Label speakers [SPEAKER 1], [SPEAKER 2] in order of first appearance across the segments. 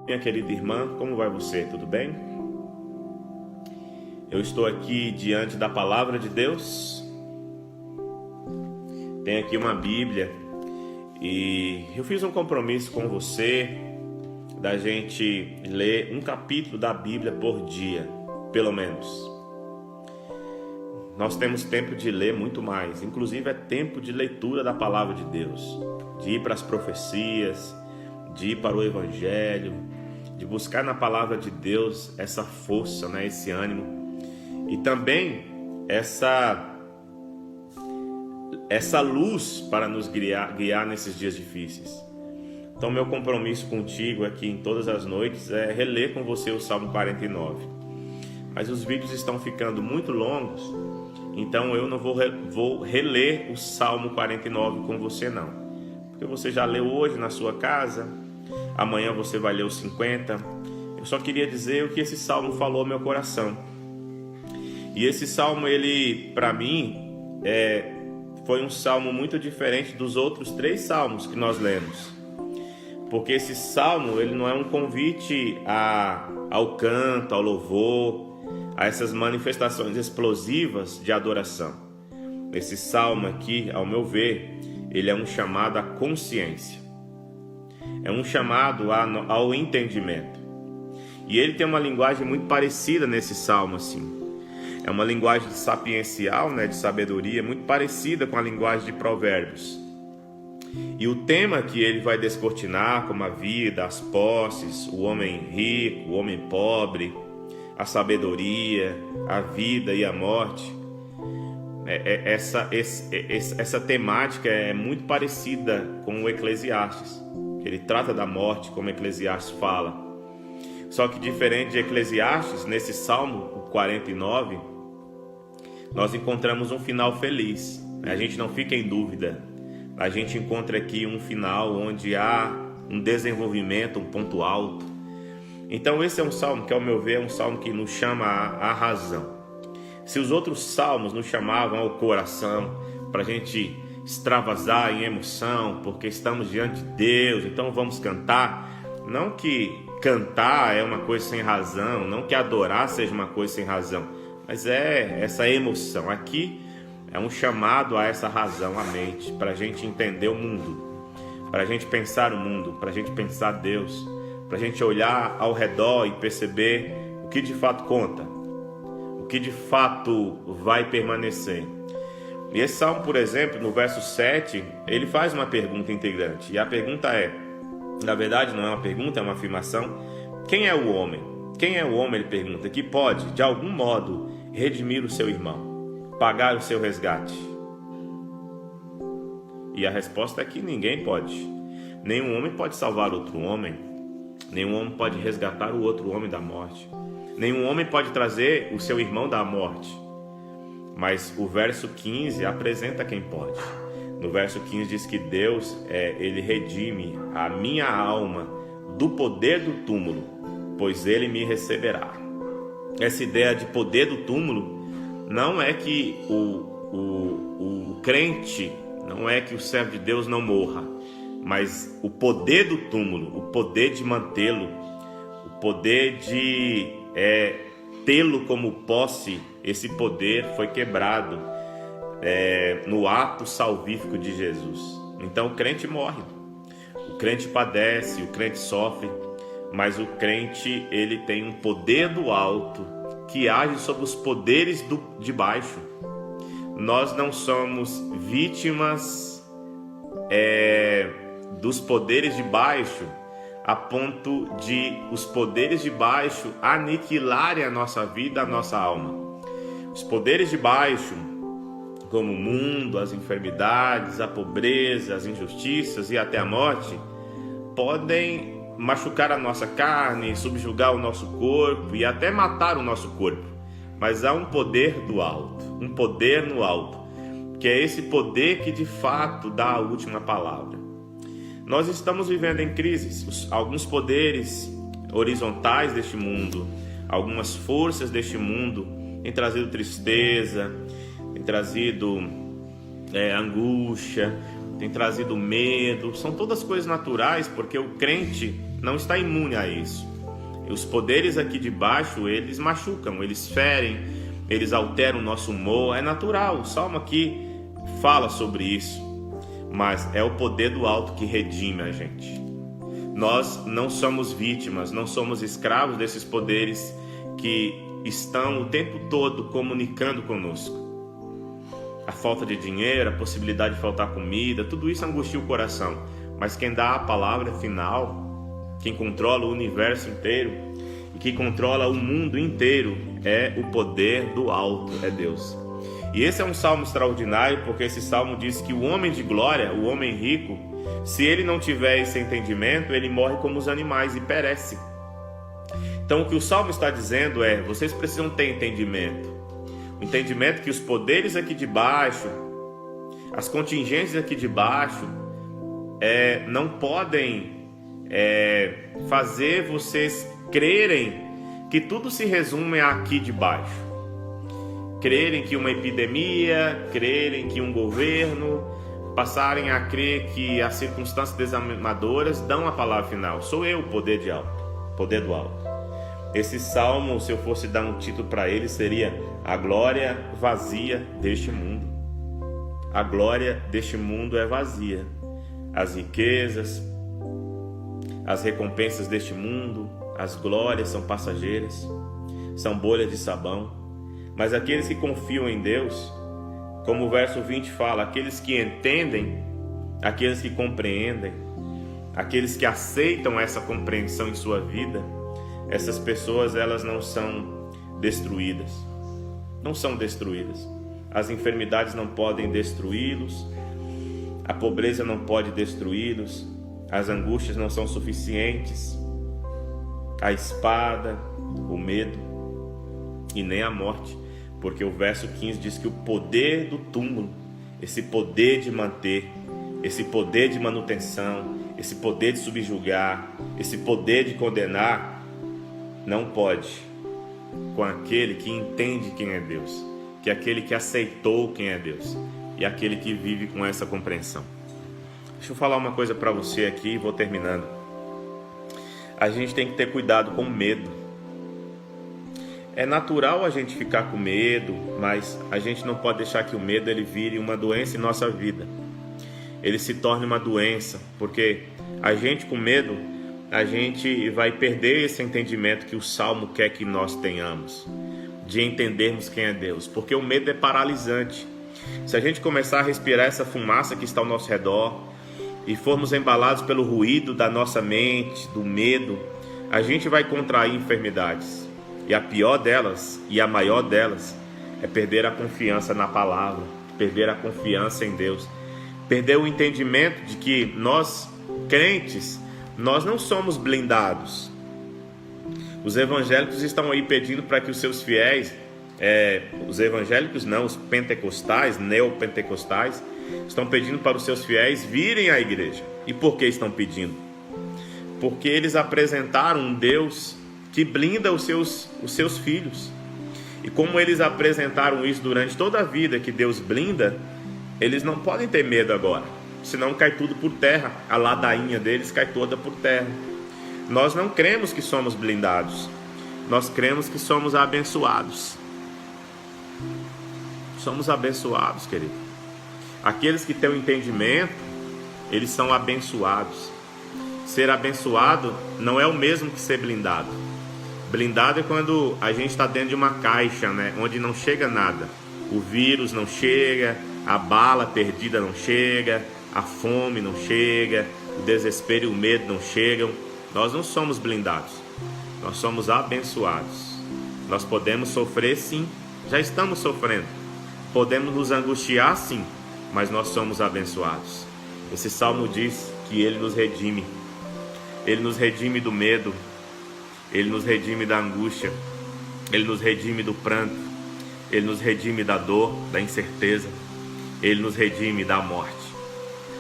[SPEAKER 1] Minha querida irmã, como vai você? Tudo bem? Eu estou aqui diante da palavra de Deus. Tenho aqui uma Bíblia e eu fiz um compromisso com você da gente ler um capítulo da Bíblia por dia, pelo menos. Nós temos tempo de ler muito mais, inclusive é tempo de leitura da palavra de Deus, de ir para as profecias, de ir para o Evangelho, de buscar na palavra de Deus essa força, esse ânimo e também essa luz para nos guiar nesses dias difíceis. Então meu compromisso contigo aqui em todas as noites é reler com você o Salmo 49. Mas os vídeos estão ficando muito longos, então eu não vou reler o Salmo 49 com você não. Porque você já leu hoje na sua casa, amanhã você vai ler os 50. Eu só queria dizer o que esse Salmo falou ao meu coração. E esse Salmo, ele, para mim, foi um Salmo muito diferente dos outros 3 Salmos que nós lemos. Porque esse Salmo, ele não é um convite ao canto, ao louvor, a essas manifestações explosivas de adoração. Esse Salmo aqui, ao meu ver, ele é um chamado à consciência. É um chamado ao entendimento. E ele tem uma linguagem muito parecida nesse Salmo, assim. É uma linguagem sapiencial, de sabedoria, muito parecida com a linguagem de Provérbios. E o tema que ele vai descortinar, como a vida, as posses, o homem rico, o homem pobre, a sabedoria, a vida e a morte, essa temática é muito parecida com o Eclesiastes. Ele trata da morte, como Eclesiastes fala. Só que diferente de Eclesiastes, nesse Salmo, o 49, nós encontramos um final feliz. A gente não fica em dúvida. A gente encontra aqui um final onde há um desenvolvimento, um ponto alto. Então esse é um salmo que, ao meu ver, é um salmo que nos chama à razão. Se os outros salmos nos chamavam ao coração, para a gente extravasar em emoção, porque estamos diante de Deus, então vamos cantar. Não que cantar é uma coisa sem razão, não que adorar seja uma coisa sem razão, mas é essa emoção. Aqui é um chamado a essa razão, a mente, para a gente entender o mundo, para a gente pensar o mundo, para a gente pensar Deus, para a gente olhar ao redor e perceber o que de fato conta, o que de fato vai permanecer. E esse salmo, por exemplo, no verso 7, ele faz uma pergunta integrante. E a pergunta na verdade não é uma pergunta, é uma afirmação: quem é o homem? Quem é o homem, ele pergunta, que pode, de algum modo, redimir o seu irmão, pagar o seu resgate? E a resposta é que ninguém pode. Nenhum homem pode salvar outro homem. Nenhum homem pode resgatar o outro homem da morte. Nenhum homem pode trazer o seu irmão da morte. Mas o verso 15 apresenta quem pode. No verso 15 diz que Deus, ele redime a minha alma do poder do túmulo, pois ele me receberá. Essa ideia de poder do túmulo não é que o crente, não é que o servo de Deus não morra, mas o poder do túmulo, o poder de mantê-lo, o poder de tê-lo como posse, esse poder foi quebrado no ato salvífico de Jesus. Então o crente morre, o crente padece, o crente sofre, mas o crente, ele tem um poder do alto que age sobre os poderes de baixo. Nós não somos vítimas dos poderes de baixo a ponto de os poderes de baixo aniquilarem a nossa vida, a nossa alma. Os poderes de baixo, como o mundo, as enfermidades, a pobreza, as injustiças e até a morte, podem machucar a nossa carne, subjugar o nosso corpo e até matar o nosso corpo. Mas há um poder do alto, um poder no alto, que é esse poder que de fato dá a última palavra. Nós estamos vivendo em crises. Alguns poderes horizontais deste mundo, algumas forças deste mundo têm trazido tristeza, têm trazido angústia, tem trazido medo. São todas coisas naturais, porque o crente, não está imune a isso. Os poderes aqui de baixo, eles machucam, eles ferem, eles alteram o nosso humor. É natural, o Salmo aqui fala sobre isso. Mas é o poder do alto que redime a gente. Nós não somos vítimas, não somos escravos desses poderes que estão o tempo todo comunicando conosco. A falta de dinheiro, a possibilidade de faltar comida, tudo isso angustia o coração. Mas quem dá a palavra final, quem controla o universo inteiro e que controla o mundo inteiro é o poder do alto, é Deus. E esse é um salmo extraordinário, porque esse salmo diz que o homem de glória, o homem rico, se ele não tiver esse entendimento, ele morre como os animais e perece. Então o que o salmo está dizendo é: vocês precisam ter entendimento. O entendimento que os poderes aqui de baixo, as contingências aqui de baixo, não podem fazer vocês crerem que tudo se resume aqui de baixo. Crerem que uma epidemia, crerem que um governo, passarem a crer que as circunstâncias desanimadoras dão a palavra final. Sou eu o poder do alto. Esse salmo, se eu fosse dar um título para ele, seria A Glória Vazia deste Mundo. A glória deste mundo é vazia. As riquezas, as recompensas deste mundo, as glórias são passageiras, são bolhas de sabão. Mas aqueles que confiam em Deus, como o verso 20 fala, aqueles que entendem, aqueles que compreendem, aqueles que aceitam essa compreensão em sua vida, essas pessoas, elas não são destruídas. Não são destruídas. As enfermidades não podem destruí-los, a pobreza não pode destruí-los, as angústias não são suficientes, a espada, o medo e nem a morte, porque o verso 15 diz que o poder do túmulo, esse poder de manter, esse poder de manutenção, esse poder de subjugar, esse poder de condenar, não pode com aquele que entende quem é Deus, que é aquele que aceitou quem é Deus e aquele que vive com essa compreensão. Deixa eu falar uma coisa para você aqui e vou terminando. A gente tem que ter cuidado com medo. É natural a gente ficar com medo, mas a gente não pode deixar que o medo ele vire uma doença em nossa vida. Ele se torne uma doença, porque a gente com medo, a gente vai perder esse entendimento que o Salmo quer que nós tenhamos, de entendermos quem é Deus, porque o medo é paralisante. Se a gente começar a respirar essa fumaça que está ao nosso redor e formos embalados pelo ruído da nossa mente, do medo, a gente vai contrair enfermidades. E a pior delas, e a maior delas, é perder a confiança na palavra, perder a confiança em Deus, perder o entendimento de que nós, crentes, nós não somos blindados. Os evangélicos estão aí pedindo para que os seus fiéis, os evangélicos não, os pentecostais, neopentecostais, estão pedindo para os seus fiéis virem à igreja. E por que estão pedindo? Porque eles apresentaram um Deus que blinda os seus filhos. E como eles apresentaram isso durante toda a vida, que Deus blinda, eles não podem ter medo agora, senão cai tudo por terra, a ladainha deles cai toda por terra. Nós não cremos que somos blindados, nós cremos que somos abençoados. Somos abençoados, querido. Aqueles que têm o entendimento, eles são abençoados. Ser abençoado não é o mesmo que ser blindado. Blindado é quando a gente está dentro de uma caixa, né? Onde não chega nada. O vírus não chega, a bala perdida não chega, a fome não chega, o desespero e o medo não chegam. Nós não somos blindados, nós somos abençoados. Nós podemos sofrer sim, já estamos sofrendo. Podemos nos angustiar sim, mas nós somos abençoados. Esse salmo diz que Ele nos redime. Ele nos redime do medo, Ele nos redime da angústia, Ele nos redime do pranto, Ele nos redime da dor, da incerteza, Ele nos redime da morte.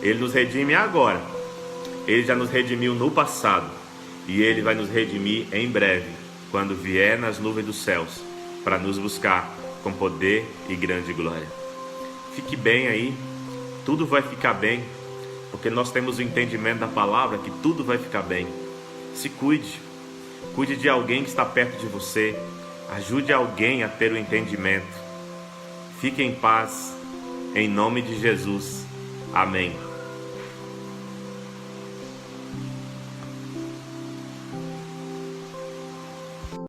[SPEAKER 1] Ele nos redime agora, Ele já nos redimiu no passado e Ele vai nos redimir em breve, quando vier nas nuvens dos céus, para nos buscar com poder e grande glória. Fique bem aí, tudo vai ficar bem, porque nós temos o entendimento da palavra que tudo vai ficar bem. Se cuide. Cuide de alguém que está perto de você. Ajude alguém a ter o entendimento. Fique em paz. Em nome de Jesus. Amém.